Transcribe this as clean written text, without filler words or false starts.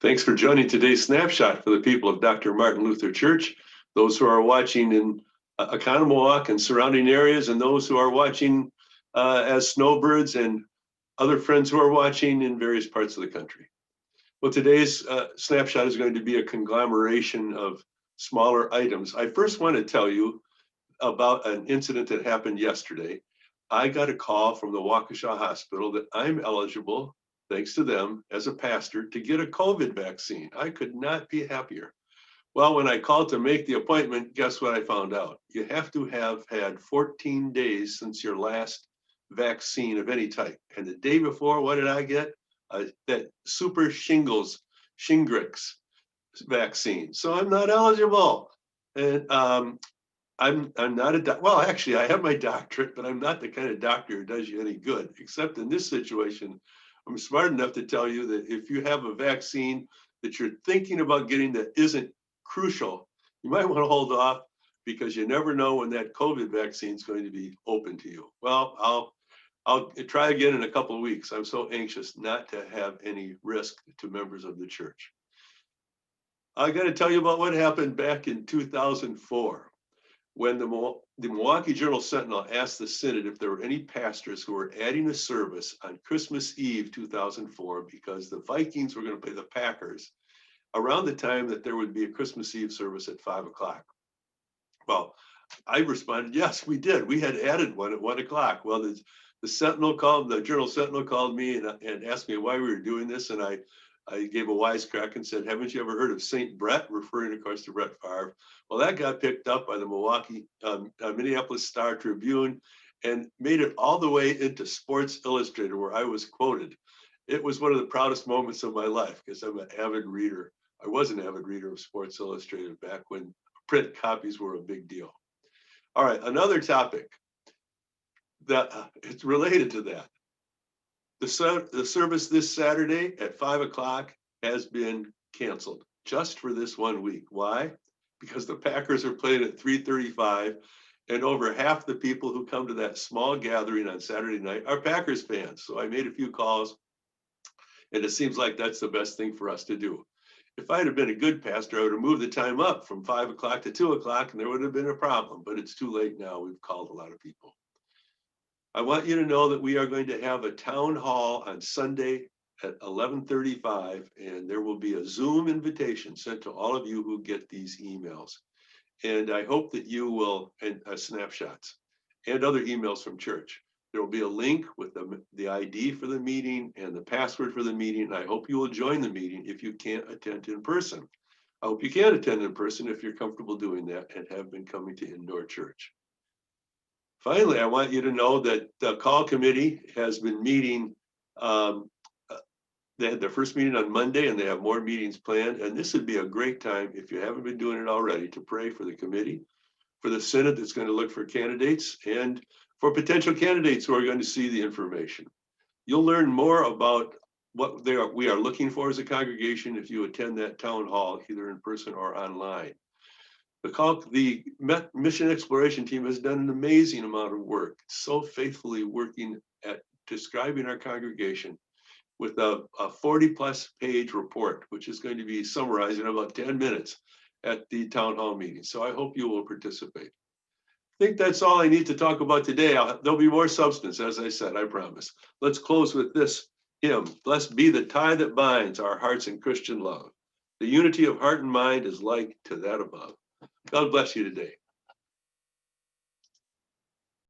Thanks for joining today's snapshot for the people of Dr. Martin Luther Church, those who are watching in Oconomowoc and surrounding areas, and those who are watching as snowbirds and other friends who are watching in various parts of the country. Well, today's snapshot is going to be a conglomeration of smaller items. I first want to tell you about an incident that happened yesterday. I got a call from the Waukesha Hospital that I'm eligible, thanks to them, as a pastor, to get a COVID vaccine. I could not be happier. Well, when I called to make the appointment, guess what I found out? You have to have had 14 days since your last vaccine of any type. And the day before, what did I get? That super Shingrix vaccine. So I'm not eligible. And I'm not a doctor. Well, actually, I have my doctorate, but I'm not the kind of doctor who does you any good, except in this situation. I'm smart enough to tell you that if you have a vaccine that you're thinking about getting that isn't crucial, you might want to hold off, because you never know when that COVID vaccine is going to be open to you. Well, I'll try again in a couple of weeks. I'm so anxious not to have any risk to members of the church. I got to tell you about what happened back in 2004. When the Milwaukee Journal-Sentinel asked the Synod if there were any pastors who were adding a service on Christmas Eve 2004 because the Vikings were going to play the Packers around the time that there would be a Christmas Eve service at 5 o'clock. Well, I responded, yes, we did. We had added one at 1 o'clock. Well, the Journal-Sentinel called me and asked me why we were doing this, and I gave a wisecrack and said, haven't you ever heard of St. Brett, referring, of course, to Brett Favre? Well, that got picked up by the Minneapolis Star Tribune and made it all the way into Sports Illustrated, where I was quoted. It was one of the proudest moments of my life, because I'm an avid reader. I was an avid reader of Sports Illustrated back when print copies were a big deal. All right, another topic that it's related to that. The service this Saturday at 5 o'clock has been canceled just for this 1 week. Why? Because the Packers are playing at 3:35, and over half the people who come to that small gathering on Saturday night are Packers fans. So I made a few calls, and it seems like that's the best thing for us to do. If I'd have been a good pastor, I would have moved the time up from 5 o'clock to 2 o'clock, and there would have been a problem, but it's too late now. We've called a lot of people. I want you to know that we are going to have a town hall on Sunday at 11:35, and there will be a Zoom invitation sent to all of you who get these emails. And I hope that you will, and snapshots and other emails from church. There will be a link with the ID for the meeting and the password for the meeting. And I hope you will join the meeting if you can't attend in person. I hope you can attend in person if you're comfortable doing that and have been coming to indoor church. Finally, I want you to know that the call committee has been meeting. They had their first meeting on Monday, and they have more meetings planned. And this would be a great time, if you haven't been doing it already, to pray for the committee, for the Synod that's going to look for candidates, and for potential candidates who are going to see the information. You'll learn more about what we are looking for as a congregation if you attend that town hall, either in person or online. The mission exploration team has done an amazing amount of work, so faithfully working at describing our congregation with a 40+ page report, which is going to be summarized in about 10 minutes at the town hall meeting. So I hope you will participate. I think that's all I need to talk about today. There'll be more substance, as I said, I promise. Let's close with this hymn. Blessed be the tie that binds our hearts in Christian love. The unity of heart and mind is like to that above. God bless you today.